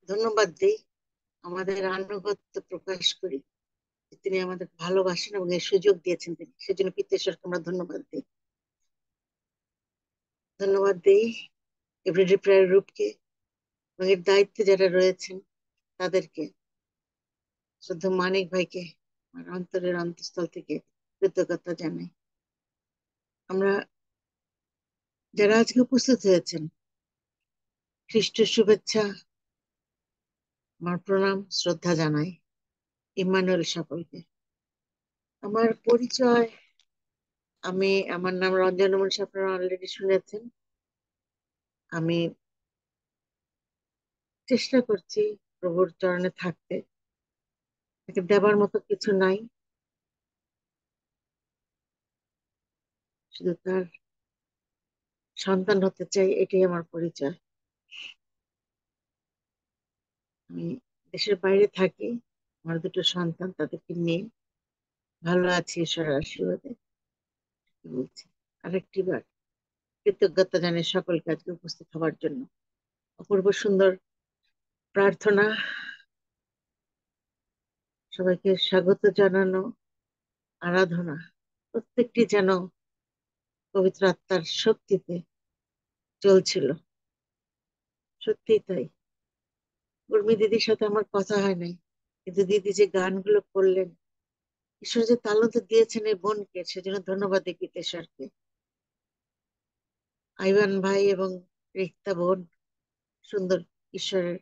ধন্যবাদ দেই, আমাদের আনুগত্য প্রকাশ করি যে তিনি আমাদের ভালোবাসেন এবং এই সুযোগ দিয়েছেন, তিনি সেজন্য পিতেশ্বরকে আমরা ধন্যবাদ দিই। ধন্যবাদ দেই এভরিডে প্রেয়ার গ্রুপকে এবং এর দায়িত্বে যারা রয়েছেন তাদেরকে, শ্রদ্ধা মানিক ভাইকে আমার অন্তরের অন্তঃস্থল থেকে কৃতজ্ঞতা জানাই। আমরা যারা আজকে উপস্থিত হয়েছেন, খ্রিস্টের শুভেচ্ছা, আমার প্রণাম শ্রদ্ধা জানাই ইম্মানুয়েল সকলকে। আমার পরিচয়, আমার নাম রঞ্জন মনীষ, আপনারা অলরেডি শুনেছেন। আমি চেষ্টা করছি প্রভুর চরণে থাকতে, তাকে দেবার মতো কিছু নাই, শুধু তার সন্তান হতে চাই, এটাই আমার পরিচয়। আমি দেশের বাইরে থাকি, আমার দুটো সন্তান, তাদেরকে নিয়ে ভালো আছি ঈশ্বরের আশীর্বাদে। কি বলছি, আরেকটি বার কৃতজ্ঞতা জানাই সকলকে আজকে উপস্থিত হওয়ার জন্য। অপূর্ব সুন্দর প্রার্থনা, সবাইকে স্বাগত জানানো, আরাধনা, প্রত্যেকটি যেন পবিত্র আত্মার শক্তিতে চলছিল। সত্যিই তাই। উর্মি দিদির সাথে আমার কথা হয় নাই, কিন্তু দিদি যে গানগুলো করলেন, ঈশ্বর যে তালন্ত দিয়েছেন এই বোনকে, সেজন্য ধন্যবাদ দিই গীতেশ্বরকে। আইভান ভাই এবং রিক্তা বোন, সুন্দর ঈশ্বরের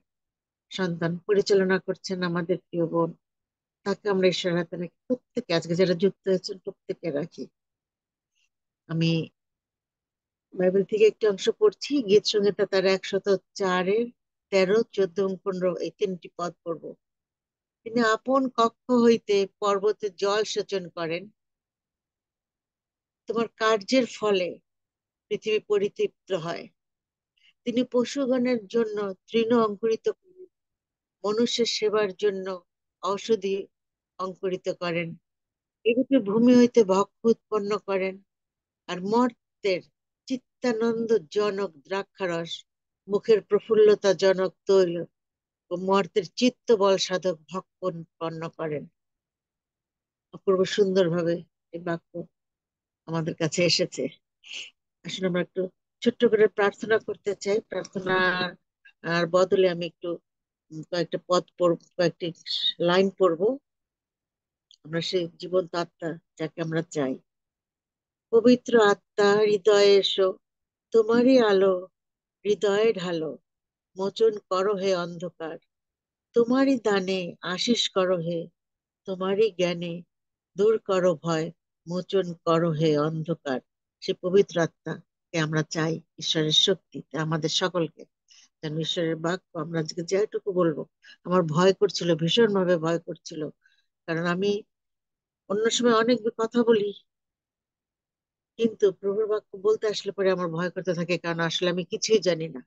সন্তান, পরিচালনা করছেন আমাদের প্রিয় বোন, তাকে আমরা ঈশ্বরের হাতে রাখি। প্রত্যেকে আজকে যারা যুক্ত হয়েছেন প্রত্যেকে রাখি। আমি বাইবেল থেকে একটি অংশ পড়ছি, গীত সংহিতা তার 104-এর 13, 14 এবং 15, এই তিনটি পদ পড়ব। তিনি আপন কক্ষ হইতে পর্বতে জল সেচন করেন, তোমার কার্যের ফলে পৃথিবী পরিতৃপ্ত হয়। তিনি পশুগণের জন্য তৃণ অঙ্কুরিত করেন, মনুষ্যের সেবার জন্য ঔষধি অঙ্কুরিত করেন। এরূপে ভূমি হইতে ভক্ষ উৎপন্ন করেন, আর মর্তের চিত্তানন্দ জনক দ্রাক্ষারস, মুখের প্রফুল্লতা জনক তৈল ও মর্তের চিত্ত বল সাধক ভক্ষ উৎপন্ন করেন। অপূর্ব সুন্দর ভাবে এই বাক্য আমাদের কাছে এসেছে। আসলে আমরা একটু ছোট্ট করে প্রার্থনা করতে চাই। প্রার্থনা আর বদলে আমি একটু কয়েকটা পদ পড়ব, কয়েকটি লাইন পড়বো। আমরা সেই জীবন্ত আত্মা যাকে আমরা চাই। পবিত্র আত্মা হৃদয়ে এসো, তোমারই আলো হৃদয়ে ঢালো, মোচন করো হে অন্ধকার, তোমারই দানে আশিস করো হে, তোমারই জ্ঞানে দূর করো ভয়, মোচন করো হে অন্ধকার। সে পবিত্র আত্মাকে আমরা চাই, ঈশ্বরের শক্তিতে আমাদের সকলকে যেন ঈশ্বরের বাক্য আমরা আজকে যেটুকু বলবো। আমার ভয় করছিল, ভীষণ ভাবে ভয় করছিল, কারণ আমি অন্য সময় অনেক কথা বলি, কিন্তু প্রভুর বাক্য বলতে আসলে পরে আমার ভয় করতে থাকে, কারণ আসলে আমি কিছুই জানি না।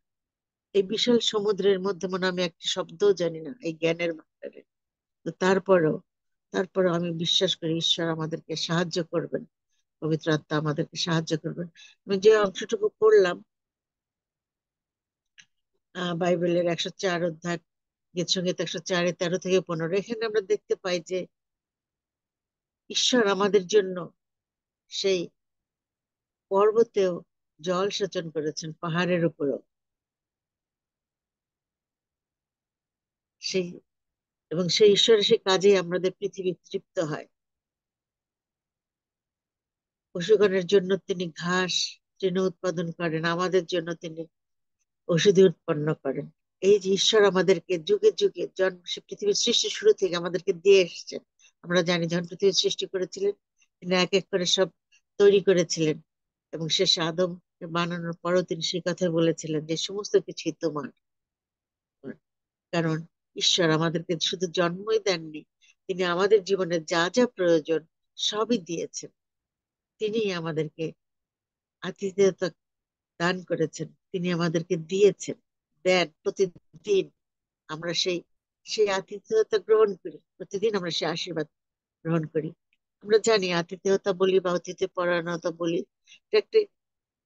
এই বিশাল সমুদ্রের মধ্যে মনে হয় আমি একটি শব্দও জানি না এই জ্ঞানের ভান্ডারে। তো তারপরেও আমি বিশ্বাস করি ঈশ্বর আমাদেরকে সাহায্য করবেন, পবিত্র আত্মা আমাদেরকে সাহায্য করবেন। আমি যে অংশটুকু পড়লাম, বাইবেলের 104 অধ্যায়, গীত সংগীত 104-এ 13 থেকে 15, এখানে আমরা দেখতে পাই যে ঈশ্বর আমাদের জন্য সেই পর্বতেও জল সেচন করেছেন, পাহাড়ের উপরেও সেই, এবং সেই ঈশ্বরের সেই কাজে আমাদের পৃথিবী তৃপ্ত হয়। পশুগণের জন্য তিনি ঘাস তৃণ উৎপাদন করেন, আমাদের জন্য তিনি ঔষধি উৎপন্ন করেন। এই যে ঈশ্বর আমাদেরকে যুগে যুগে জন্ম, সে পৃথিবীর সৃষ্টির শুরু থেকে আমাদেরকে দিয়ে এসেছেন। আমরা জানি যখন পৃথিবীর সৃষ্টি করেছিলেন, তিনি এক এক করে সব তৈরি করেছিলেন, এবং শেষে আদম বানানোর পরও তিনি সেই কথাই বলেছিলেন যে সমস্ত কিছুই তোমার। কারণ ঈশ্বর আমাদেরকে শুধু জন্মই দেননি, তিনি আমাদের জীবনে যা যা প্রয়োজন সবই দিয়েছেন। তিনি আমাদেরকে আতিথেয়তা দান করেছেন, তিনি আমাদেরকে দিয়েছেন, দেন প্রতিদিন। আমরা সেই সেই আতিথেয়তা গ্রহণ করি, প্রতিদিন আমরা সেই আশীর্বাদ গ্রহণ করি। আমরা জানি আতিথেয়তা বলি বা অতিথি পরায়ণতা বলি, এটা একটা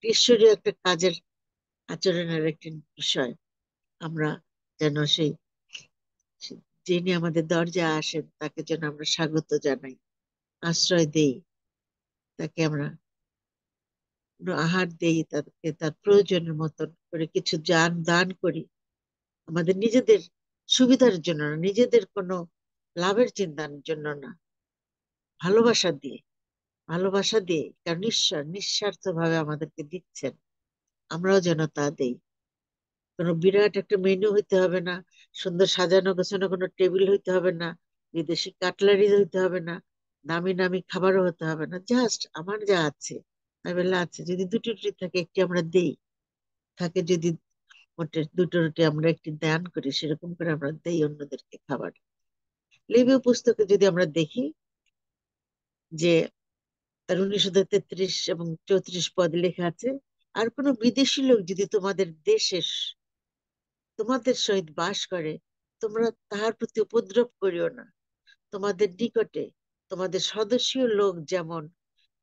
ঈশ্বরীয় একটা কাজের, আচরণের একটি বিষয়। আমরা যেন যিনি আমাদের দরজা আসেন তাকে যেন আমরা স্বাগত জানাই, আশ্রয় দেই, তাকে আমরা কোনো আহার দেই, তাকে তার প্রয়োজনের মতন করে কিছু দান করি, আমাদের নিজেদের সুবিধার জন্য না, নিজেদের কোনো লাভের চিন্তার জন্য না, ভালোবাসা দিয়ে, ভালোবাসা দিয়ে, কারণ ঈশ্বর নিঃস্বার্থ ভাবে আমাদেরকে দিচ্ছেন, আমরাও যেন তা দেই। কোনো বিরাট একটা মেনু হইতে হবে না, সুন্দর সাজানো গোছানো কোনো টেবিল হইতে হবে না, বিদেশি কাটলারি হইতে হবে না, দামি দামি খাবারও হতে হবে না, জাস্ট আমার যা আছে বেলা আছে, যদি দুটো রুটি থাকে একটি আমরা দেই, থাকে যদি মোটে দুটো রুটি আমরা একটি দান করি, সেরকম করে আমরা দেই অন্যদেরকে খাবার। লিবিয় পুস্তকে যদি আমরা দেখি যে তার 19:33 এবং 34 পদে লেখা আছে, আর কোনো বিদেশি লোক যদি তোমাদের দেশে তোমাদের সহিত বাস করে, তোমরা তাহার প্রতি উপদ্রব করিও না। তোমাদের নিকটে তোমাদের স্বদেশীয় লোক যেমন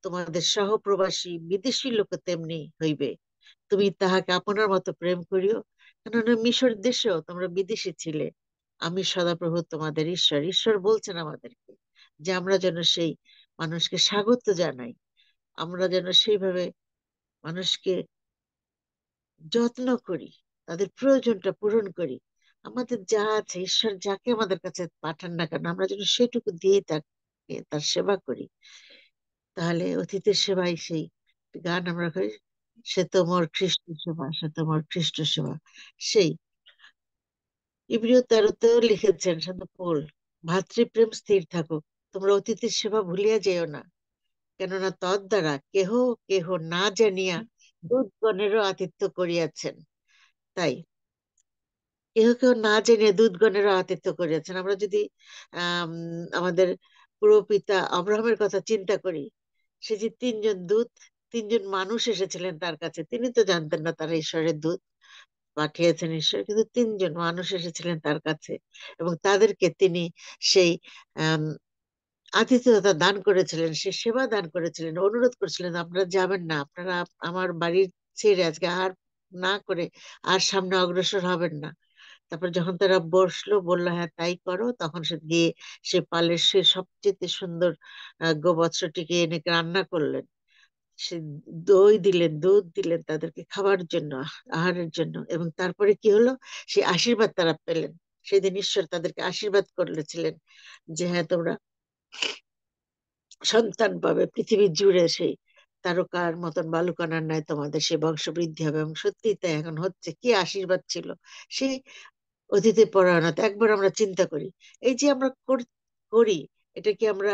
তোমাদের সহপ্রবাসী বিদেশি লোক তেমনি হইবে। তুমি তাহাকে আপনার মতো প্রেম করিও, কেননা মিশর দেশেও তোমরা বিদেশি ছিলে। আমি সদাপ্রভু তোমাদের ঈশ্বর। ঈশ্বর বলছেন আমাদেরকে যে আমরা যেন সেই মানুষকে স্বাগত জানাই, আমরা যেন সেইভাবে মানুষকে যত্ন করি, তাদের প্রয়োজনটা পূরণ করি। আমাদের যা আছে, ঈশ্বর যাকে আমাদের কাছে পাঠান না কেন, আমরা যেন সেটুকু দিয়ে তাকে তার সেবা করি। তাহলে অতিথির সেবাই সেই গান আমরা করি, সে তো মোর খ্রিস্ট সেবা, সে তো মোর খ্রিস্ট সেবা। সেই ইব্রিয় 13-তেও লিখেছেন সন্ত পৌল, ভাতৃপ্রেম স্থির থাকুক, তোমরা অতিথির সেবা ভুলিয়া যেও না, কেননা তদ দ্বারা কেহ কেহ না জানিয়া দূতগণেরও আতিথ্য করিয়াছেন। তাই কেহ কেহ না জেনে দূতগণেরও আতিথ্য করিয়াছেন। আমরা যদি আহ আমাদের পুরোপিতা আব্রাহামের কথা চিন্তা করি, সে যে তিনজন দূত, তিনজন মানুষ এসেছিলেন তার কাছে, তিনি তো জানতেন না তারা ঈশ্বরের দূত, পাঠিয়েছেন ঈশ্বর, কিন্তু তিনজন মানুষ এসেছিলেন তার কাছে এবং তাদেরকে তিনি সেই আহ আতিথেয়তা দান করেছিলেন, সে সেবা দান করেছিলেন, অনুরোধ করেছিলেন, আপনারা যাবেন না, আপনারা আমার বাড়ির ছেড়ে আজকে আর না করে আর সামনে অগ্রসর হবেন না। তারপর যখন তারা বসলো, বললো হ্যাঁ তাই করো, তখন সে গিয়ে সে পালের সে সবচেয়ে সুন্দর গোবৎসটিকে এনে রান্না করলেন, সে দই দিলেন, দুধ দিলেন তাদেরকে খাবার জন্য, আহারের জন্য, এবং তারপরে কি হলো, সে আশীর্বাদ তারা পেলেন। সেদিন ঈশ্বর তাদেরকে আশীর্বাদ করেছিলেন যে হ্যাঁ তোমরা সন্তান পাবে, পৃথিবী জুড়ে সেই তারকার মতন বালুকণার ন্যায় তোমাদের সে বংশ বৃদ্ধি হবে, এবং সত্যি তাই এখন হচ্ছে। কি আশীর্বাদ ছিল সেই অতিথি পরায়ণতা! একবার আমরা চিন্তা করি, এই যে আমরা করি, এটা কি আমরা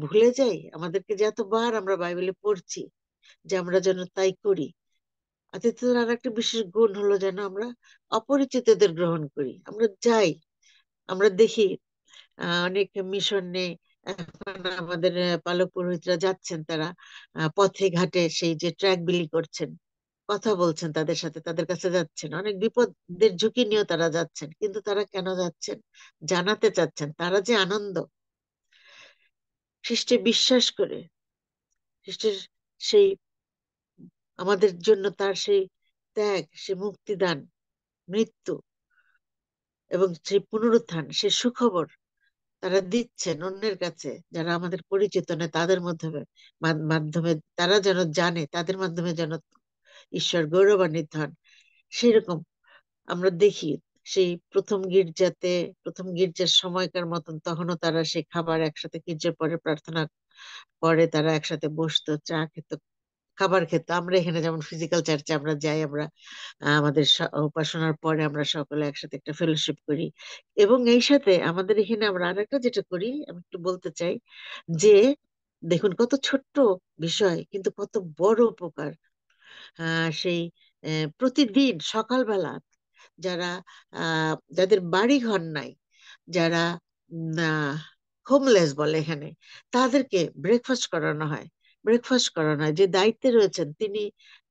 ভুলে যাই? আমাদেরকে যে এতবার আমরা বাইবেলে পড়ছি যে আমরা যেন তাই করি। আতিথ্যের আর একটা বিশেষ গুণ হলো যেন আমরা অপরিচিতদের গ্রহণ করি, আমরা যাই, আমরা দেখি অনেক মিশনে এখন আমাদের পালক পুরোহিতরা যাচ্ছেন, তারা পথে ঘাটে সেই যে ট্রাক বিলি করছেন, কথা বলছেন তাদের সাথে, তাদের কাছে যাচ্ছেন, অনেক বিপদের ঝুঁকি নিয়েও তারা যাচ্ছেন, কিন্তু তারা কেন যাচ্ছেন? জানাতে চাচ্ছেন তারা যে আনন্দ খ্রিস্টে বিশ্বাস করে, খ্রিস্টের সেই আমাদের জন্য তার সেই ত্যাগ, সে মুক্তিদান, মৃত্যু এবং সেই পুনরুত্থান, সে সুখবর তারা দিচ্ছেন অন্যের কাছে, যারা আমাদের পরিচিত নয় তাদের মাধ্যমে, মাধ্যমে তারা যেন জানে, তাদের মাধ্যমে যেন ঈশ্বর গৌরবান্বিত হন। সেরকম আমরা দেখি সেই প্রথম গির্জার সময়কার মতন তখনও তারা সেই খাবার একসাথে, গির্জার পরে প্রার্থনা পরে তারা একসাথে বসতো, চা খেত, খাবার খেত। আমরা এখানে যেমন ফিজিক্যাল চার্চে আমরা যাই, আমরা আমাদের উপাসনার পরে আমরা সকলে একসাথে একটা ফেলোশিপ করি। এবং এই সাথে আমাদের এখানে আমরা আরেকটা যেটা করি, আমি একটু বলতে চাই যে দেখুন কত ছোট্ট বিষয় কিন্তু কত বড় উপকার। সেই প্রতিদিন সকালবেলা যারা যাদের বাড়ি ঘর নাই, যারা হোমলেস বলে এখানে, তাদেরকে ব্রেকফাস্ট করানো হয়। ব্রেকফাস্ট করানো হয়, যে দায়িত্বে রয়েছেন তিনি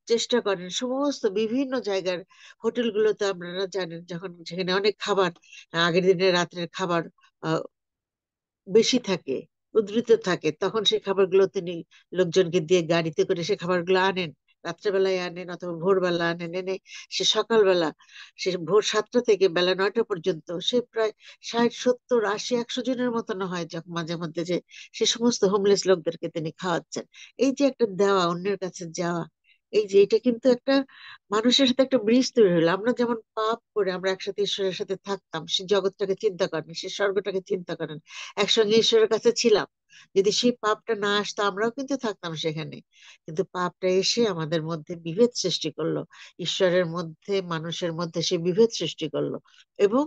চেষ্টা করেন সমস্ত বিভিন্ন জায়গার হোটেলগুলোতে, আপনারা জানেন যখন সেখানে অনেক খাবার, আগের দিনের রাত্রের খাবার আহ, বেশি থাকে, উদ্ধৃত থাকে, তখন সেই খাবারগুলো তিনি লোকজনকে দিয়ে গাড়িতে করে সে খাবারগুলো আনেন, রাত্রেবেলায় আনেন অথবা ভোরবেলা আনেন, এনে সে সকালবেলা, সে ভোর 7টা থেকে বেলা 9টা পর্যন্ত সে প্রায় 60 70 80 100 জনের মতন হয় যখন মাঝে মধ্যে, যে সে সমস্ত হোমলেস লোকদেরকে তিনি খাওয়াচ্ছেন। এই যে একটা দেওয়া, অন্যের কাছে যাওয়া, এই যে এটা কিন্তু একটা মানুষের সাথে একটা ব্রিজ তৈরি হলো। আমরা যেমন পাপ করে আমরা একসাথে ঈশ্বরের সাথে থাকতাম, সে জগৎটাকে চিন্তা করেন, সে স্বর্গটাকে চিন্তা করেন, একসঙ্গে ঈশ্বরের কাছে ছিলাম। যদি সেই পাপটা না আসতো আমরাও কিন্তু থাকতাম সেখানে। কিন্তু পাপটা এসে আমাদের মধ্যে বিভেদ সৃষ্টি করলো, ঈশ্বরের মধ্যে মানুষের মধ্যে সে বিভেদ সৃষ্টি করলো। এবং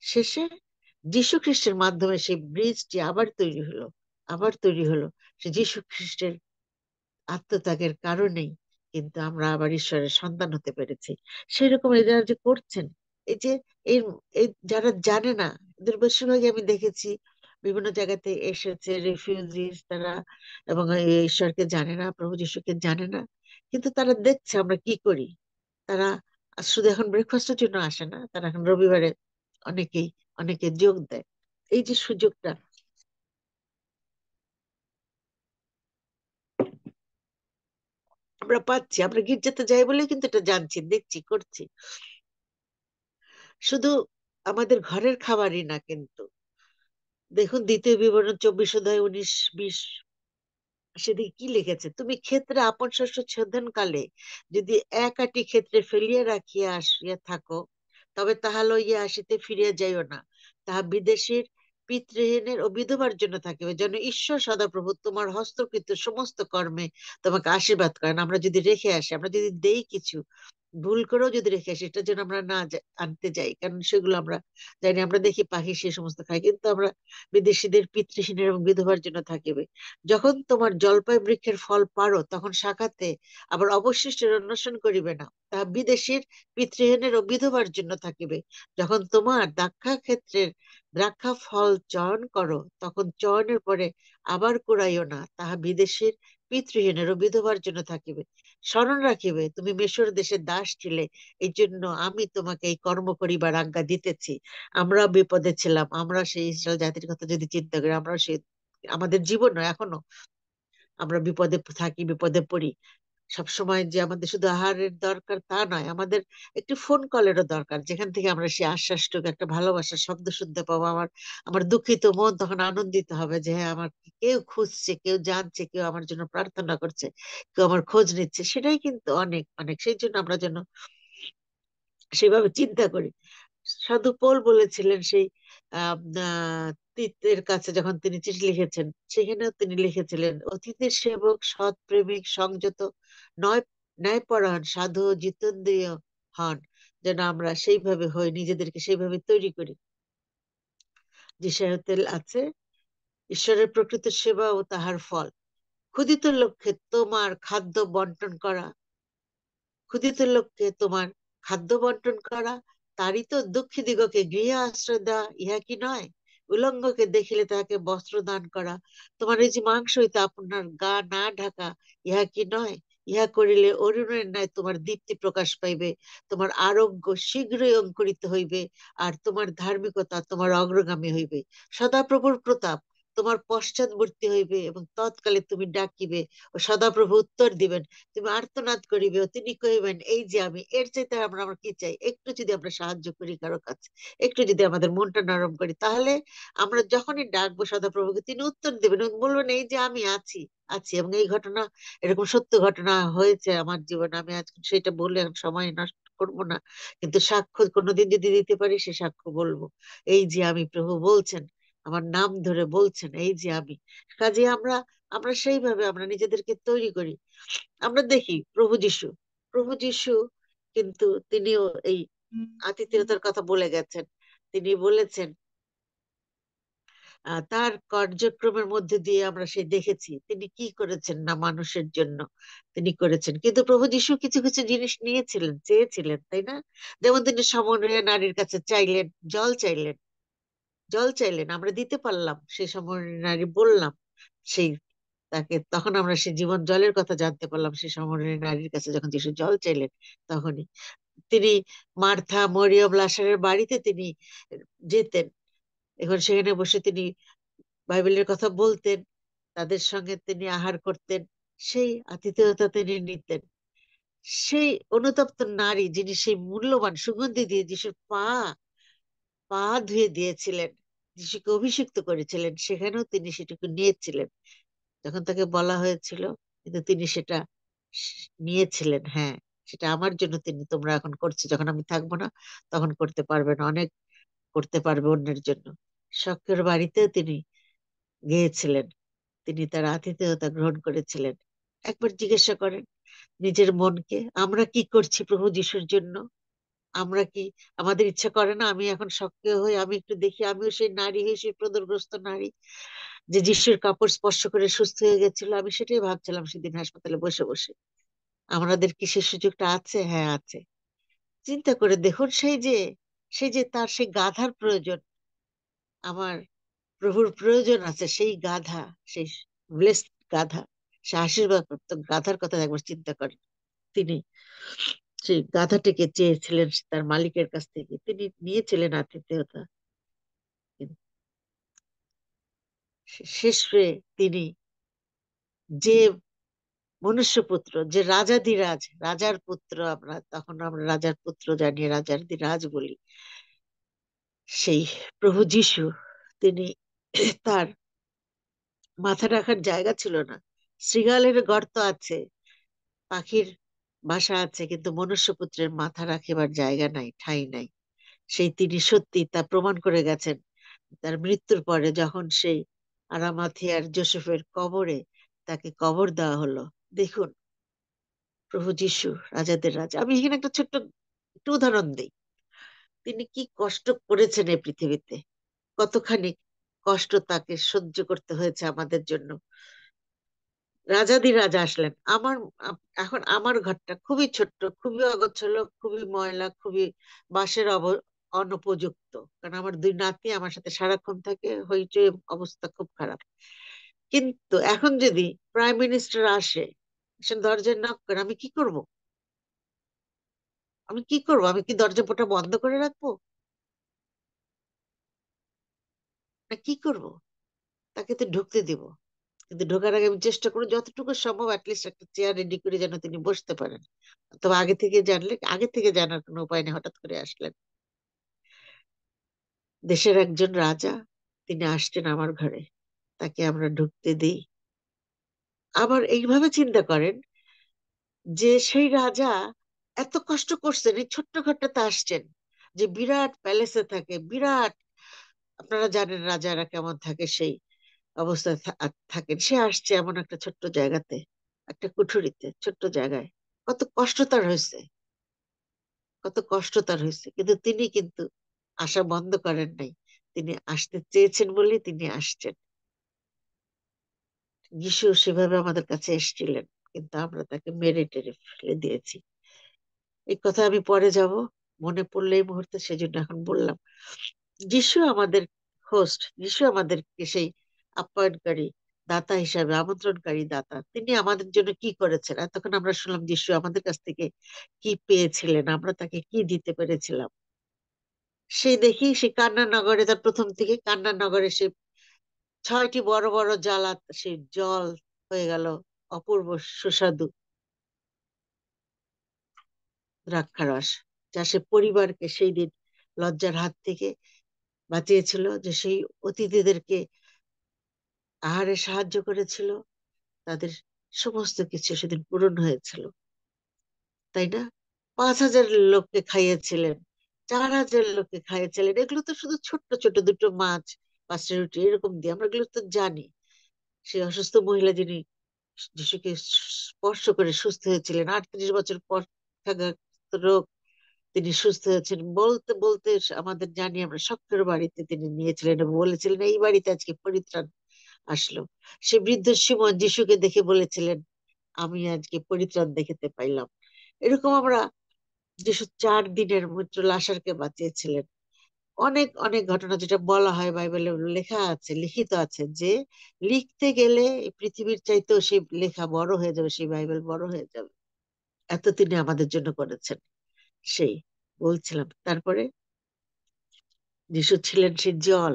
শেষে যীশু খ্রিস্টের মাধ্যমে সেই ব্রিজটি আবার তৈরি হলো, আবার তৈরি হলো। সে যীশু খ্রিস্টের আত্মত্যাগের কারণেই কিন্তু আমরা আবার ঈশ্বরের সন্তান হতে পেরেছি। সেরকম এরা যে করছেন, এই যে এই এই যারা জানে না, এদের বেশিরভাগই আমি দেখেছি বিভিন্ন জায়গাতে এসেছে রিফিউজিস তারা, এবং এই ঈশ্বরকে জানে না, প্রভু যিশুকে জানে না, কিন্তু তারা দেখছে আমরা কি করি। তারা শুধু এখন ব্রেকফাস্টের জন্য আসে না, তারা এখন রবিবারে অনেকেই অনেকে যোগ দেয়। এই যে সুযোগটা আমরা পাচ্ছি, আমরা গির্জাতে যাই বলেই কিন্তু এটা জানছি, দেখছি, করছি। শুধু আমাদের ঘরের খাবারই না কিন্তু, দেখুন দ্বিতীয় বিবরণ 24 অধ্যায় 19 20, সেদিকে কি লিখেছে, তুমি ক্ষেত্রে আপন শস্য ছেদন কালে যদি এক আটি ক্ষেত্রে ফেলিয়া রাখিয়া আসিয়া থাকো, তবে তাহা লইয়া আসিতে ফিরিয়া যাইও না, তাহা বিদেশীর পিতৃহীনের ও বিধবার জন্য থাকিবে, যেন ঈশ্বর সদাপ্রভু তোমার হস্তকৃত সমস্ত কর্মে তোমাকে আশীর্বাদ করেন। আমরা যদি রেখে আসি, আমরা যদি দেই কিছু, ভুল করেও যদি রেখে আসি, এটা যেন আমরা না আনতে যাই, কারণ সেগুলো আমরা জানি, আমরা দেখি পাখি সে সমস্ত খাই, কিন্তু আমরা বিদেশীদের পিতৃহীনের এবং বিধবার জন্য থাকিবে। যখন তোমার জলপাই বৃক্ষের ফল পারো, তখন শাখাতে আবার অবশিষ্টের অন্বেষণ করিবে না, তাহা বিদেশীর পিতৃহীনের ও বিধবার জন্য থাকিবে। যখন তোমার দ্রাক্ষা ক্ষেত্রের দ্রাক্ষা ফল চয়ন করো, তখন চয়নের পরে আবার কুড়াইও না, তাহা বিদেশীর পিতৃহীনের ও বিধবার জন্য থাকিবে। স্মরণ রাখিবে তুমি মিশর দেশের দাস ছিলে, এই জন্য আমি তোমাকে এই কর্ম করিবার আজ্ঞা দিতেছি। আমরা বিপদে ছিলাম, আমরা সেই ইসরায়েল জাতির কথা যদি চিন্তা করি, আমরা সেই আমাদের জীবন এখনো আমরা বিপদে থাকি, বিপদে পড়ি। সবসময় যে আমাদের শুধু আহারের দরকার তা নয়, আমাদের একটি ফোন কলেরও দরকার, যেখান থেকে আমরা সেই আশ্বাসটুকু, একটা ভালোবাসার শব্দ শুনতে পাবো। আমার আমার দুঃখিত মন তখন আনন্দিত হবে যে হ্যাঁ, আমার কেউ খুঁজছে, কেউ জানছে, কেউ আমার জন্য প্রার্থনা করছে, কেউ আমার খোঁজ নিচ্ছে। সেটাই কিন্তু অনেক অনেক, সেই জন্য আমরা যেন সেভাবে চিন্তা করি। সাধু পোল বলেছিলেন সেই আহ আহ, তিতের কাছে যখন তিনি চিঠি লিখেছেন, সেখানেও তিনি লিখেছিলেন, অতীতের সেবক সৎ প্রেমিক সংযত নয়, ন্যায়পরায়ণ সাধু ও জিতেন্দ্রিয় হন, যেন আমরা সেইভাবে হই, নিজেদেরকে সেইভাবে তৈরি করি। যে সাহিত্যে আছে, ঈশ্বরের প্রকৃত সেবা ও তাহার ফল, ক্ষুদিত লক্ষ্যে তোমার খাদ্য বন্টন করা, ক্ষুধিত লোককে তোমার খাদ্য বন্টন করা, তারই তো দুঃখী দিগকে গৃহে আশ্রয় দেওয়া, ইহা কি নয়? উলঙ্গকে দেখিলে তাহাকে বস্ত্র দান করা, তোমার এই যে মাংস হইতে আপনার গা না ঢাকা, ইহা কি নয়? ইহা করিলে অরুণের ন্যায় তোমার দীপ্তি প্রকাশ পাইবে, তোমার আরোগ্য শীঘ্রই অঙ্কুরিত হইবে, আর তোমার ধার্মিকতা তোমার অগ্রগামী হইবে। সদাপ্রভুর প্রতাপ তোমার পশ্চাৎবর্তী হইবে, এবং তৎকালে তুমি ডাকিবে ও সদাপ্রভু উত্তর দিবেন। তুমি আর্তনাদ করিবে ও তিনি কহিবেন, এই যে আমি, এর চাইতে আমরা আমরা কি চাই? একটু যদি আমরা সাহায্য করি কারো কাছে, একটু যদি আমাদের মনটা নরম করি, তাহলে আমরা যখনই ডাকবো সদাপ্রভুকে, তিনি উত্তর দেবেন এবং বলবেন, এই যে আমি আছি, আছি। এবং এই ঘটনা, এরকম সত্য ঘটনা হয়েছে আমার জীবনে। আমি আজকে সেটা বলে এখন সময় নষ্ট করবো না, কিন্তু সাক্ষ্য কোনোদিন যদি দিতে পারি, সে সাক্ষ্য বলবো। এই যে আমি, প্রভু বলছেন, আমার নাম ধরে বলছেন, এই যে আমি। কাজে আমরা আমরা সেইভাবে আমরা নিজেদেরকে তৈরি করি। আমরা দেখি প্রভু যিশু কিন্তু তিনিও এই আতিথেয়তার কথা বলে গেছেন। তিনি বলেছেন, তার কার্যক্রমের মধ্যে দিয়ে আমরা সেই দেখেছি তিনি কি করেছেন না মানুষের জন্য, তিনি করেছেন। কিন্তু প্রভু যিশু কিছু কিছু জিনিস নিয়েছিলেন, চেয়েছিলেন, তাই না? যেমন তিনি সমরীয় নারীর কাছে চাইলেন, জল চাইলেন, জল চাইলেন, আমরা দিতে পারলাম। সেই সমরীয় নারী বললাম, সেই তাকে তখন আমরা সেই জীবন জলের কথা জানতে পারলাম, সেই সমরীয় নারীর কাছে যখন যিশু জল চাইলেন, তখনই তিনি মার্থা মরিয়ম লাসারের বাড়িতে তিনি যেতেন, এখন সেখানে বসে তিনি বাইবেলের কথা বলতেন, তাদের সঙ্গে তিনি আহার করতেন, সেই আতিথেয়তা তিনি নিতেন। সেই অনুতপ্ত নারী যিনি সেই মূল্যবান সুগন্ধি দিয়ে যিশুর পা পা ধুয়ে দিয়েছিলেন, যিশুকে অভিষিক্ত করেছিলেন, সেখানেও তিনি সেটুকু নিয়েছিলেন যখন তাকে বলা হয়েছিল। কিন্তু তিনি সেটা নিয়েছিলেন। হ্যাঁ, সেটা আমার জন্য তিনি, তোমরা এখন করছো, যখন আমি থাকবো না তখন করতে পারবে না, অনেক করতে পারবে অন্যের জন্য। শখের বাড়িতেও তিনি গিয়েছিলেন, তিনি তার আতিথেয়তা গ্রহণ করেছিলেন। একবার জিজ্ঞাসা করেন নিজের মনকে, আমরা কি করছি প্রভু যিশুর জন্য? আমরা কি, আমাদের ইচ্ছা করে না আমি এখন সক্রিয় হই, আমি একটু দেখি আমিও সেই নারী হই, সেই প্রদরগ্রস্ত নারী যে যিশুর কাপড় স্পর্শ করে সুস্থ হয়ে গেছিল? আমি সেটাই ভাবছিলাম সেদিন হাসপাতালে বসে বসে। আমাদের কি সে সুযোগটা আছে? হ্যাঁ, আছে। চিন্তা করে দেখুন, সেই যে তার সেই গাধার প্রয়োজন, আমার প্রভুর প্রয়োজন আছে সেই গাধা, সেই ব্লেসড গাধা, সে আশীর্বাদ প্রাপ্ত গাধার কথা একবার চিন্তা করেন। তিনি সেই গাধাটিকে চেয়েছিলেন তার মালিকের কাছ থেকে, তিনি নিয়েছিলেন আতিথেয়তা। কিন্তু শেষে তিনি যে মনুষ্যপুত্র, যে রাজাধিরাজ, রাজার পুত্র, আমরা তখন আমরা রাজার পুত্র জানি, রাজার বলি, সেই প্রভু যিশু, তিনি তার মাথা রাখার জায়গা ছিল না। শৃগালের গর্ত আছে, পাখির বাসা আছে, কিন্তু মনুষ্যপুত্রের মাথা রাখিবার জায়গা নাই, ঠাঁই নাই। সেই তিনি সত্যি তা প্রমাণ করে গেছেন তার মৃত্যুর পরে, যখন সেই আরামাথিয়ার যোসেফের কবরে তাকে কবর দেওয়া হলো। দেখুন, প্রভু যিশু রাজাদের রাজা। আমি এখানে একটা ছোট্ট একটু উদাহরণ দিই, তিনি কি কষ্ট করেছেন এই পৃথিবীতে, কতখানি কষ্ট তাকে সহ্য করতে হয়েছে আমাদের জন্য। রাজা আসলেন আমার, এখন আমার ঘরটা খুবই ছোট্ট, খুবই অগোছালো, খুবই ময়লা, খুবই বাসের অনুপযুক্ত, কারণ আমার দুই নাতি আমার সাথে সারাক্ষণ থাকে, হইচই, অবস্থা খুব খারাপ। কিন্তু এখন যদি প্রাইম মিনিস্টার আসে, সে দরজায় নক করে, আমি কি করব? আমি কি দরজা পোটা বন্ধ করে রাখবো? না, কি করব? তাকে তো ঢুকতে দিব। কিন্তু ঢোকার আগে আমি চেষ্টা করি যতটুকু সম্ভব অ্যাটলিস্ট একটা চেয়ার রেডি করে যেন তিনি বসতে পারেন। তবে আগে থেকে জানলে, আগে থেকে জানার কোনো উপায় নেই, হঠাৎ করে আসলেন। দেশের একজন রাজা, তিনি আসছেন আমার ঘরে, তাকে আমরা ঢুকতে দিই? আবার এইভাবে চিন্তা করেন যে সেই রাজা এত কষ্ট করছেন, এই ছোট্ট ঘরটাতে আসছেন, যে বিরাট প্যালেসে থাকে, বিরাট, আপনারা জানেন রাজারা কেমন থাকে, সেই অবস্থায় থাকেন, সে আসছে এমন একটা ছোট্ট জায়গাতে, একটা কুঠুরিতে, ছোট্ট জায়গায়। কত কষ্ট তার হয়েছে, কত কষ্ট তার হয়েছে, কিন্তু তিনি কিন্তু আশা বন্ধ করেন নাই। তিনি আসতে চেয়েছেন বলেই তিনি আসছেন। যিশু সেভাবে আমাদের কাছে এসেছিলেন, কিন্তু আমরা তাকে মেরে টেরে ফেলে দিয়েছি। এই কথা আমি পরে যাব, মনে পড়লে এই মুহূর্তে, সেজন্য এখন বললাম। যিশু আমাদের হোস্ট, যিশু আমাদেরকে সেই আপ্যায়নকারী দাতা হিসাবে, আমন্ত্রণকারী দাতা, তিনি আমাদের জন্য কি করেছেন? এতক্ষণ আমরা শুনলাম যিশু আমাদের কাছ থেকে কি পেয়েছিলেন, আমরা তাকে কি দিতে পেরেছিলাম। সেই দেখি সেই কান্নার নগরে, তার প্রথম থেকে কান্নার নগরে সে 6টি বড় বড় জ্বালা, সেই জল হয়ে গেল অপূর্ব সুস্বাদু দ্রাক্ষারস, যা সে পরিবারকে সেই দিন লজ্জার হাত থেকে বাঁচিয়েছিল, যে সেই অতিথিদেরকে আহারে সাহায্য করেছিল, তাদের সমস্ত কিছু সেদিন পূরণ হয়েছিল, তাই না? 5,000 লোককে খাইয়েছিলেন, 4,000 লোককে খাইয়েছিলেন। এগুলো তো শুধু ছোট্ট ছোট দুটো মাছ, 5টা রুটি, এরকম দিয়ে আমরা এগুলো তো জানি। সেই অসুস্থ মহিলা যিনি যিশুকে স্পর্শ করে সুস্থ হয়েছিলেন, 38 বছর পর থাকা রোগ, তিনি সুস্থ হয়েছেন বলতে বলতে আমাদের জানি আমরা শক্তের বাড়িতে তিনি নিয়েছিলেন এবং বলেছিলেন এই বাড়িতে আজকে পরিত্রাণ আসলো। সে বৃদ্ধ সিমন যিশুকে দেখে বলেছিলেন, আমি আজকে পরিত্রাণ দেখিতে পাইলাম। এরকম আমরা, যিশু 4 দিনের মৃত্যু লাসারকে বাঁচিয়েছিলেন। অনেক অনেক ঘটনা, যেটা বলা হয় বাইবেলে, লেখা আছে, লিখিত আছে, যে লিখতে গেলে এই পৃথিবীর চাইতেও সেই লেখা বড় হয়ে যাবে, সেই বাইবেল বড় হয়ে যাবে। এত তিনি আমাদের জন্য করেছেন। সেই বলছিলাম, তারপরে যিশু ছিলেন সেই জল,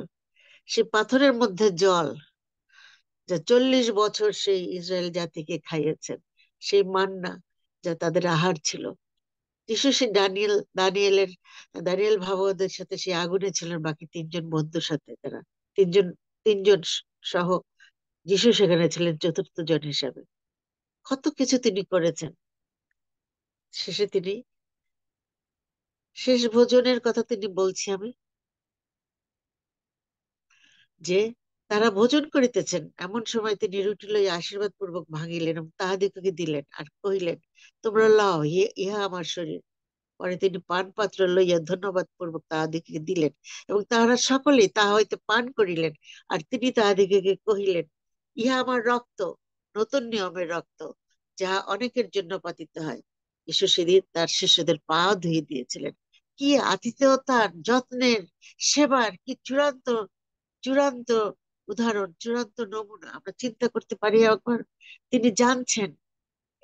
সেই পাথরের মধ্যে জল, যা 40 বছর সেই ইসরায়েল জাতিকে খাইয়েছেন, সেই মান্না, যা তাদের আহার ছিল। যিশু সে দানিয়েলের দানিয়েল ভাবদের সাথে সে আগুনে ছিলেন, বাকি তিনজন বন্ধুর সাথে তারা তিনজন তিনজন সহ যিশু সেখানে ছিলেন চতুর্থ জন হিসাবে। কত কিছু তিনি করেছেন। শেষে তিনি শেষ ভোজনের কথা তিনি বলছি আমি, যে তারা ভোজন করিতেছেন এমন সময় তিনি রুটি লইয়া আশীর্বাদ পূর্বক ভাঙিলেন এবং তাহাদিগকে দিলেন আর কহিলেন, তোমরা লও, ইহা আমার শরীর। পরে তিনি পান পাত্র লইয়া ধন্যবাদ পূর্বক তাহাদিগকে দিলেন এবং তাহারা সকলেই তাহা হইতে পান করিলেন। আর তিনি তাহাদিগকে কহিলেন, ইহা আমার রক্ত, নতুন নিয়মের রক্ত, যাহা অনেকের জন্য পাতিত হয়। যীশু সেদিন তার শিষ্যদের পা ধুয়ে দিয়েছিলেন। কি আতিথেয়তার, যত্নের, সেবার কি চূড়ান্ত চূড়ান্ত উদাহরণ, চূড়ান্ত নমুনা আমরা চিন্তা করতে পারি একবার। তিনি জানছেন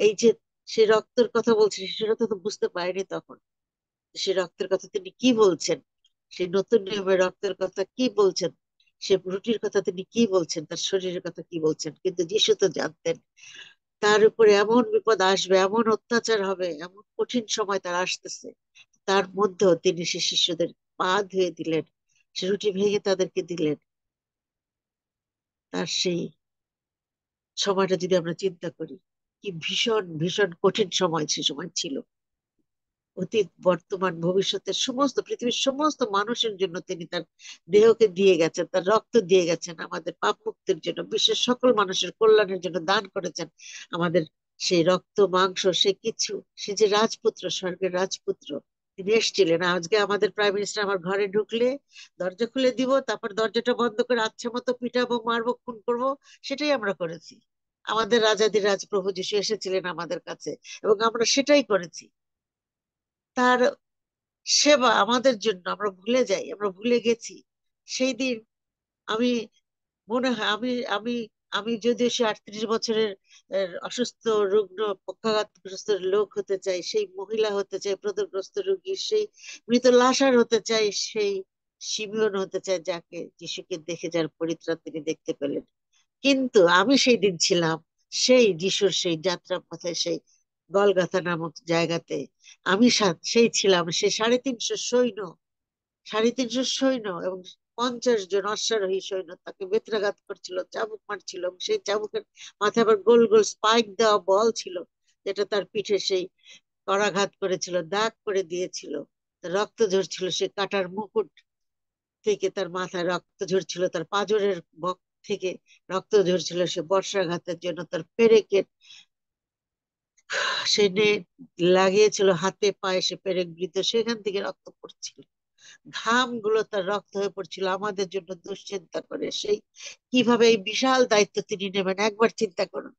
এই যে সে রক্তের কথা বলছে, সেটা তো বুঝতে পারেনি তখন সে রক্তের কথা তিনি কি বলছেন, সেই নতুন নিয়মের রক্তের কথা কি বলছেন, সে রুটির কথা তিনি কি বলছেন, তার শরীরের কথা কি বলছেন। কিন্তু যিশু তো জানতেন তার উপরে এমন বিপদ আসবে, এমন অত্যাচার হবে, এমন কঠিন সময় তার আসতেছে। তার মধ্যেও তিনি সে শিষ্যদের পা ধুয়ে দিলেন, সে রুটি ভেঙে তাদেরকে দিলেন। তার সেই সময়টা যদি আমরা চিন্তা করি, কি ভীষণ ভীষণ কঠিন সময় সে সময় ছিল। অতীত, বর্তমান, ভবিষ্যতের সমস্ত পৃথিবীর সমস্ত মানুষের জন্য তিনি তার দেহকে দিয়ে গেছেন, তার রক্ত দিয়ে গেছেন আমাদের পাপ মুক্তির জন্য, বিশ্বের সকল মানুষের কল্যাণের জন্য দান করেছেন আমাদের সেই রক্ত মাংস, সে কিছু। সে যে রাজপুত্র, স্বর্গের রাজপুত্র, তিনি এসেছিলেন। আজকে আমাদের প্রাইম মিনিস্টার আমার ঘরে ঢুকলে দরজা খুলে দিব, তারপর দরজাটা বন্ধ করে আচ্ছা মতো পিটাবো, মারবো, খুন করবো, সেটাই আমরা করেছি। আমাদের রাজাধিরাজ প্রভু যিশু এসেছিলেন আমাদের কাছে এবং আমরা সেটাই করেছি। তার সেবা আমাদের জন্য আমরা ভুলে যাই, আমরা ভুলে গেছি। সেই দিন আমি মনে হয় আমি আমি আমি যদিও সে 38 বছরের অসুস্থ রুগ্ন পক্ষাঘাতগ্রস্ত লোক হতে চাই, সেই মহিলা হতে চাই প্রদরগ্রস্ত রোগী, সেই মৃত লাশার হতে চাই, সেই শিমিয়ন হতে চাই যাকে যিশুকে দেখে যার পরিত্রাণ তিনি দেখতে পেলেন। কিন্তু আমি সেই দিন ছিলাম সেই যিশুর সেই যাত্রা পথে, সেই গলগাথা নামক জায়গাতে। আমি সেই ছিলাম সে 350 সৈন্য, 350 সৈন্য এবং 50 জন অশ্বারোহী সৈন্য তাকে বেত্রাঘাত করছিল, চাবুক মারছিল এবং সেই চাবুকের মাথায় আবার গোল গোল স্পাইক দেওয়া বল ছিল, যেটা তার পিঠে সেই করাঘাত করেছিল, দাগ করে দিয়েছিল। রক্ত ঝরছিল সে কাটার মুকুট থেকে, তার মাথায় রক্ত ঝরছিল, তার পাঁজরের বক থেকে রক্ত ঝরছিল, সে বর্ষাঘাতের জন্য তার পেরেকের সে লাগিয়েছিল হাতে পায়ে, সে পেরেক বৃদ্ধ, সেখান থেকে রক্ত পড়ছিল, ঘাম গুলো তার রক্ত হয়ে পড়ছিল আমাদের জন্য দুশ্চিন্তা করে। সেই কিভাবে এই বিশাল দায়িত্ব তিনি নেবেন, একবার চিন্তা করুন,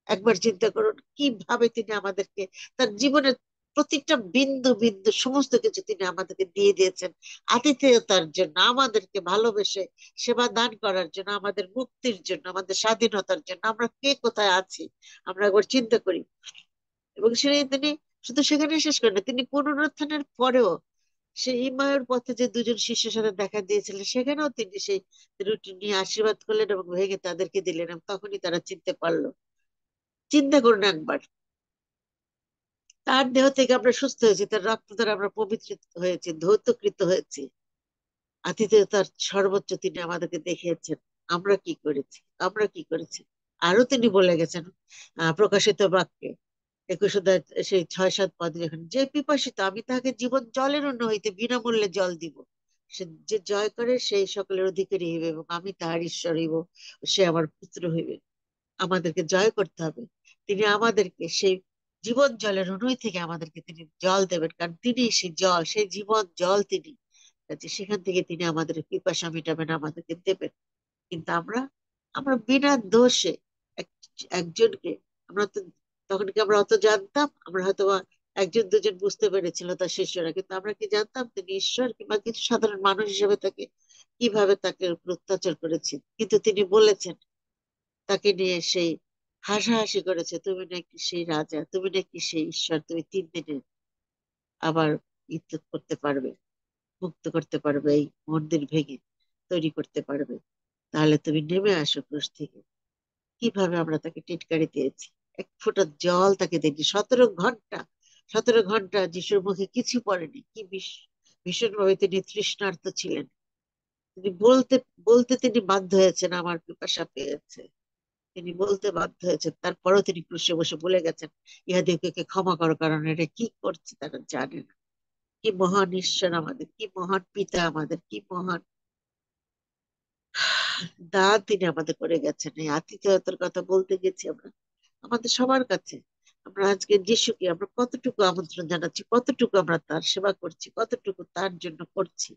একবার চিন্তা করুন কিভাবে তিনি আমাদেরকে তার জীবনের প্রত্যেকটা বিন্দু বিন্দু সমস্ত কিছু তিনি আমাদেরকে দিয়ে দিয়েছেন আতিথেয়তার জন্য, আমাদেরকে ভালোবেসে সেবা দান করার জন্য, আমাদের মুক্তির জন্য, আমাদের স্বাধীনতার জন্য। আমরা কে কোথায় আছি আমরা একবার চিন্তা করি। এবং সেটাই তিনি শুধু সেখানে শেষ করেন না, তিনি পুনরুত্থানের পরেও সেই ইমামের পথে যে দুজন শিষ্যের সাথে দেখা দিয়েছিলেন, সেখানেও তিনি সেই রুটি নিয়ে আশীর্বাদ করলেন এবং ভেঙে তাদেরকে দিলেন এবং তখনই তারা চিনতে পারলো। চিন্তা করুন একবার, তার দেহ থেকে আমরা সুস্থ হয়েছি, তার রক্ত দ্বারা আমরা পবিত্র হয়েছি, ধৌতকৃত হয়েছি। আতিথেয়তার সর্বোচ্চ তিনি আমাদেরকে দেখিয়েছেন। আমরা কি করেছি, আমরা কি করেছি। আরো তিনি বলে গেছেন প্রকাশিত বাক্যে 21 অধ্যায় সেই 6-7 পদ, যেখানে যে পিপাসিত আমি তাহাকে জীবন জলের অন্য হইতে বিনামূল্যে জল দিব। সে যে জয় করে সেই সকলের অধিকারী হইবে এবং আমি তাহার ঈশ্বর হইব, সে আমার পুত্র হইবে। আমাদেরকে জয় করতে হবে। তিনি আমাদেরকে সেই জীবন জলের অনুই থেকে আমাদেরকে তিনি জল দেবেন, কারণ তিনি সেই জল, সেই জীবন জল তিনি। কাজে সেখান থেকে তিনি আমাদের পিপাসা মিটাবেন, আমাদেরকে দেবেন। কিন্তু আমরা আমরা বিনা দোষে একজনকে, আমরা তো তখন কি আমরা অত জানতাম? আমরা হয়তো বা একজন দুজন বুঝতে পেরেছিল তার শিষ্যরা, কিন্তু আমরা কি জানতাম তিনি ঈশ্বর, কিংবা কিছু সাধারণ মানুষ হিসেবে তাকে কিভাবে তাকে উপর অত্যাচার করেছে। কিন্তু তিনি বলেছেন, তাকে নিয়ে সেই হাসাহাসি করেছে, তুমি নাকি সেই রাজা, তুমি নাকি সেই ঈশ্বর, তুমি 3 দিনে আবার ইত্যুত করতে পারবে, মুক্ত করতে পারবে, এই মন্দির ভেঙে তৈরি করতে পারবে। তাহলে তুমি নেমে আসো ক্রুশ থেকে। কিভাবে আমরা তাকে টিটকারি দিয়েছি, এক ফোঁটা জল তাকে দেয়নি। 17 ঘন্টা, 17 ঘন্টা যিশুর মুখে কিছু পড়েনি। কি ভীষণ ভাবে তিনি তৃষ্ণার্ত ছিলেন। তিনি বলতে বলতে তিনি বাধ্য হয়েছেন, আমার পিপাসা পেয়েছে। তিনি বলতে বাধ্য হয়েছেন, তারপরেও তিনি ক্রুশে বসে বলে গেছেন, ইহাদেরকে ক্ষমা করো, কারণ এরা কি করছে তারা জানে না। কি মহান ঈশ্বর আমাদের, কি মহান পিতা আমাদের, কি মহান দান তিনি আমাদের করে গেছেন। এই আতিথেয়তার কথা বলতে গেছি আমরা আমাদের সবার কাছে। আমরা আজকে যিশুকে আমরা কতটুকু আমন্ত্রণ জানাচ্ছি, কতটুকু আমরা তার সেবা করছি, কতটুকু তার জন্য করছি।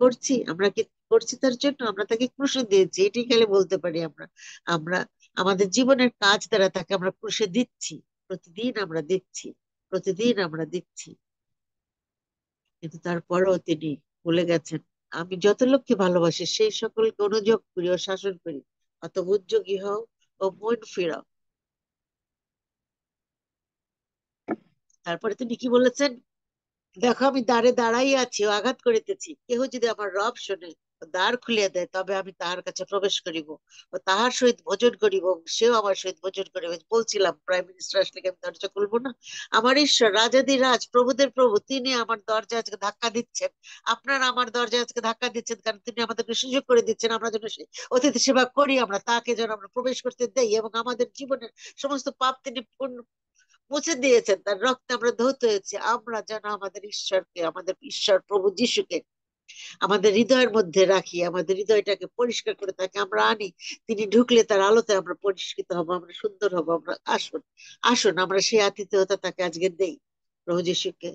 করছি আমরা কি করছি তার জন্য? আমরা তাকে ক্রুশে দিয়েছি, এটাই খালি বলতে পারি আমরা। আমরা আমাদের জীবনের কাজ দ্বারা তাকে আমরা ক্রুশে দিচ্ছি। প্রতিদিন আমরা দিচ্ছি, প্রতিদিন আমরা দিচ্ছি। কিন্তু তারপরেও তিনি বলে গেছেন, আমি যত লোককে ভালোবাসি সেই সকলকে অনুযোগ করি ও শাসন করি, অত উদ্যোগী হও ও মন ফিরাও। তারপরে তিনি কি বলেছেন? দেখো আমি দ্বারে দাঁড়াই আছি ও আঘাত করিতেছি, কেহ যদি আমার রব শোনে ও দ্বার খুলিয়া দেয়, তবে আমি তাহার কাছে প্রবেশ করিব ও তাহার সহিত ভোজন করিব এবং সেও আমার সহিত ভোজন করিবে। বলছিলাম প্রাইম মিনিস্টার আসলে কি আমি দরজা খুলবো না? আমার ঈশ্বর রাজাধিরাজ প্রভুদের প্রভু, তিনি আমার দরজা আজকে ধাক্কা দিচ্ছেন। আপনারা আমার দরজা আজকে ধাক্কা দিচ্ছেন, কারণ তিনি আমাদেরকে সুযোগ করে দিচ্ছেন আমরা যেন সেই অতিথি সেবা করি, আমরা তাকে যেন আমরা প্রবেশ করতে দেই, এবং আমাদের জীবনের সমস্ত পাপ তিনি মুছে দিয়েছেন, তার রক্তে আমরা ধৌত হয়েছে। আমরা যেন আমাদের ঈশ্বরকে, আমাদের ঈশ্বর প্রভু যিশুকে আমাদের হৃদয়ের মধ্যে রাখি, আমাদের হৃদয়টাকে পরিষ্কার করে তাকে আমরা আনি। তিনি ঢুকলে তার আলোতে আমরা পরিষ্কৃত হবো, আমরা সুন্দর হবো। আমরা আসুন, আসুন আমরা সেই আতিথেয়তা তাকে আজকে দেই, প্রভু যিশুকে,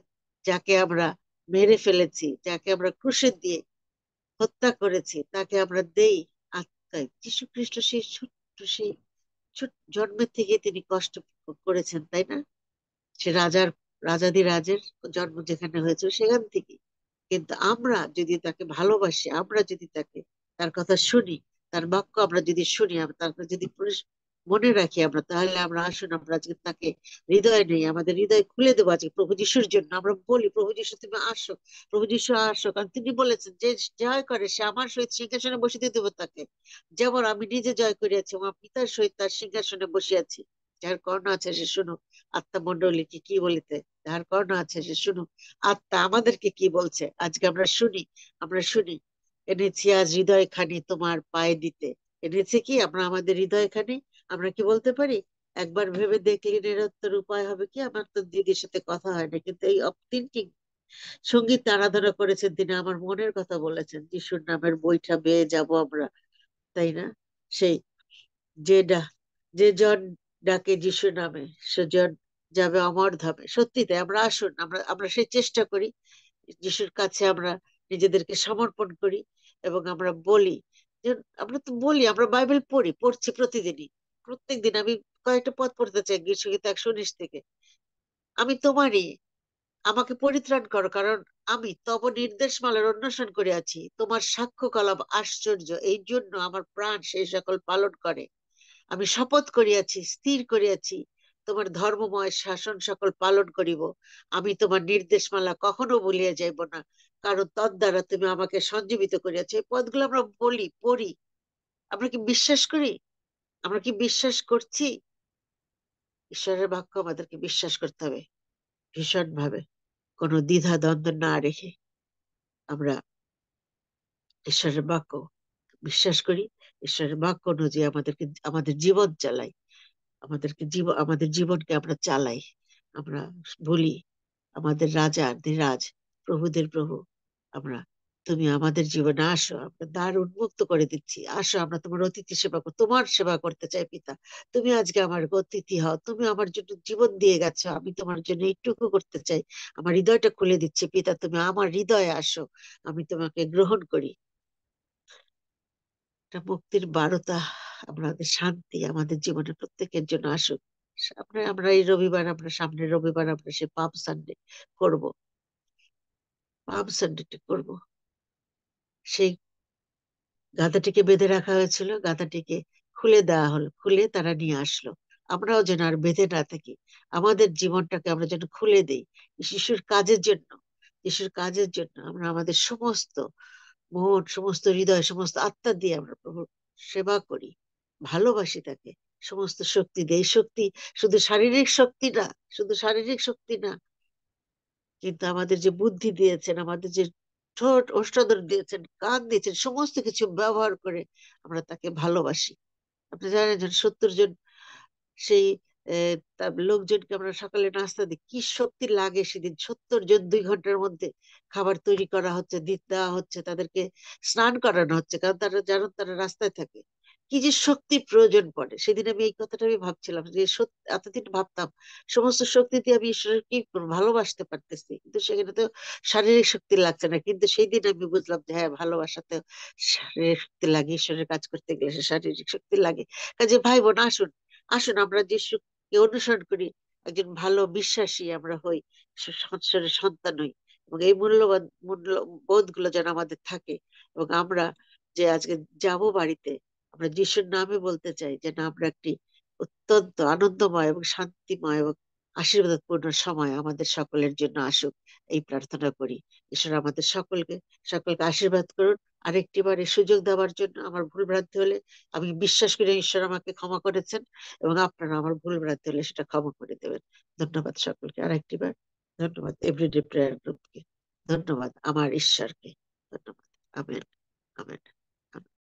যাকে আমরা মেরে ফেলেছি, যাকে আমরা ক্রুশে দিয়ে হত্যা করেছি, তাকে আমরা দেই আত্মায়। যীশু খ্রিস্ট সেই ছোট্ট, সেই ছোট জন্মের থেকে তিনি কষ্ট করেছেন, তাই না? সে রাজাদিরাজের জন্ম যেখানে হয়েছিল সেখান থেকে। কিন্তু আমরা যদি তাকে ভালোবাসি, আমরা যদি তাকে তার কথা শুনি, তার বাক্য আমরা যদি শুনি, আমরা তার কথা যদি মনে রাখি আমরা, তাহলে আমরা আসুন আমরা আজকে তাকে হৃদয়ে নেই, আমাদের হৃদয় খুলে দেবো আজকে প্রভু যিশুর জন্য। আমরা বলি, প্রভু যিশু তুমি আসো, প্রভু যিশু আসো, কারণ তিনি বলেছেন যে জয় করে সে আমার সহিত সিংহাসনে বসিতে দেবো তাকে, যেমন আমি নিজে জয় করিয়াছি আমার পিতার সহিত তার সিংহাসনে বসিয়াছি। যার কর্ণ আছে সে শুনুক আত্মা মন্ডলীকে কি বলিতে, যার কর্ণ আছে সে শুনুক আত্মা আমাদেরকে কি বলছে। আজকে আমরা শুনি, আমরা শুনি। এনেছি আজ হৃদয় খানি তোমার পায়ে দিতে। এনেছি কি আমরা আমাদের হৃদয় খানি? আমরা কি বলতে পারি, একবার ভেবে দেখলে নিরন্তর উপায় হবে কি? আমার তো দিদির সাথে কথা হয় না, কিন্তু এই তিনটি সঙ্গীত আরাধনা করেছেন তিনি, আমার মনের কথা বলেছেন। যিশুর নামের বইটা বেয়ে যাব আমরা, তাই না? সেই যে যে জন ডাকে যিশু নামে সে জন যাবে অমর ধামে। সত্যি তাই। আমরা আসুন, আমরা আমরা সেই চেষ্টা করি, যিশুর কাছে আমরা নিজেদেরকে সমর্পণ করি, এবং আমরা বলি যে, আমরা তো বলি, আমরা বাইবেল পড়ছি প্রতিদিনই, প্রত্যেকদিন। আমি কয়েকটা পদ পড়তে চাই গীর্ষগীত 119 থেকে। আমি তোমারই, আমাকে পরিত্রাণ করো, কারণ আমি তব নির্দেশমালার অন্বেষণ করে আছি। তোমার সাক্ষ্য কলাপ আশ্চর্য, এই জন্য আমার প্রাণ সেই সকল পালন করে। আমি শপথ করিয়াছি, স্থির করিয়াছি, তোমার ধর্মময় শাসন সকল পালন করিব। আমি তোমার নির্দেশমালা কখনো ভুলিয়া যাইব না, কারণ তদ্বারা তুমি আমাকে সঞ্জীবিত করিয়াছো। এই পদগুলো আমরা বলি, পড়ি। আমরা কি বিশ্বাস করি? আমরা কি বিশ্বাস করছি? ঈশ্বরের বাক্য আমাদেরকে বিশ্বাস করতে হবে ভীষণ ভাবে, কোনো দ্বিধা দ্বন্দ্ব না রেখে। আমরা ঈশ্বরের বাক্য বিশ্বাস করি, ঈশ্বরের বাক্য অনুযায়ী আমাদেরকে আমাদের জীবন চালাই, আমাদের জীবনকে আমরা চালাই। আমরা বলি, আমাদের রাজাধিরাজ প্রভুদের প্রভু, আমরা, তুমি আমাদের জীবনে আসো, আমরা দ্বার উন্মুক্ত করে দিচ্ছি, আসো আমরা তোমার অতিথি সেবা তোমার সেবা করতে চাই পিতা। তুমি আজকে আমার অতিথি হও, তুমি আমার জন্য জীবন দিয়ে গেছো, আমি তোমার জন্য এইটুকু করতে চাই। আমার হৃদয়টা খুলে দিচ্ছি পিতা, তুমি আমার হৃদয়ে আসো, আমি তোমাকে গ্রহণ করি। একটা মুক্তির বার্তা, আমাদের শান্তি আমাদের জীবনে প্রত্যেকের জন্য আসুক। আমরা আমরা এই রবিবার, আমরা সামনের রবিবার আমরা সে পাম সানডে করব, পাম সানডেটা করব। সেই গাধাটিকে বেঁধে রাখা হয়েছিল, গাধাটিকে খুলে দেওয়া হলো, খুলে তারা নিয়ে আসলো। আমরাও যেন আর বেঁধে না থাকি, আমাদের জীবনটাকে আমরা যেন খুলে দেই শিশুর কাজের জন্য। শিশুর কাজের জন্য আমরা আমাদের সমস্ত মন, সমস্ত হৃদয়, সমস্ত আত্মা দিয়ে আমরা প্রভুর সেবা করি, ভালোবাসি তাকে। সমস্ত শক্তি দিয়ে। এই শক্তি শুধু শারীরিক শক্তি না, শুধু শারীরিক শক্তি না, কিন্তু আমাদের যে বুদ্ধি দিয়েছেন, আমাদের যে ঠোঁট ওষ্ঠাধর দিয়েছেন, কান দিয়েছেন, সমস্ত কিছু ব্যবহার করে আমরা তাকে ভালোবাসি। আপনি জানেন যে 70 জন সেই তার লোকজনকে আমরা সকালে নাস্তা দিই, কি শক্তি লাগে সেদিন। 70 জন 2 ঘন্টার মধ্যে খাবার তৈরি করা হচ্ছে, দেওয়া হচ্ছে, তাদেরকে স্নান করানো হচ্ছে, কারণ তারা জানেন তারা রাস্তায় থাকে। কি যে শক্তি প্রয়োজন পড়ে, সেদিন আমি এই কথাটা আমি ভাবছিলাম যে সত্যি, এতদিন ভাবতাম সমস্ত শক্তি দিয়ে আমি ঈশ্বরের কি করবো, ভালোবাসতে পারতেছি, কিন্তু সেখানে তো শারীরিক শক্তি লাগছে না। কিন্তু সেই দিন আমি বুঝলাম যে হ্যাঁ, ভালোবাসাতে শারীরিক শক্তি লাগে, ঈশ্বরের কাজ করতে গেলে সে শারীরিক শক্তি লাগে। কাজে ভাই বোন, আসুন, আসুন আমরা যিশুকে অনুসরণ করি, একজন ভালো বিশ্বাসী আমরা হই, সংসারের সন্তান হই, এবং এই মূল্যবান বোধ গুলো যেন আমাদের থাকে। এবং আমরা যে আজকে যাব বাড়িতে, আমরা যিশুর নামে বলতে চাই যে না, আমরা একটি অত্যন্ত আনন্দময় এবং শান্তিময় এবং আশীর্বাদপূর্ণ সময় আমাদের সকলের জন্য আসুক, এই প্রার্থনা করি। ঈশ্বর আমাদের সকলকে সকলকে আশীর্বাদ করুন। আরেকটি বার এই সুযোগ দেওয়ার জন্য। আমার ভুল ভ্রান্তি হলে আমি বিশ্বাস করি ঈশ্বর আমাকে ক্ষমা করেছেন, এবং আপনারা আমার ভুল ভ্রান্তি হলে সেটা ক্ষমা করে দেবেন। ধন্যবাদ সকলকে আরেকটি বার। ধন্যবাদ এভরিডে প্রেয়ার গ্রুপকে। ধন্যবাদ আমার ঈশ্বরকে। ধন্যবাদ। আমেন। আমেন।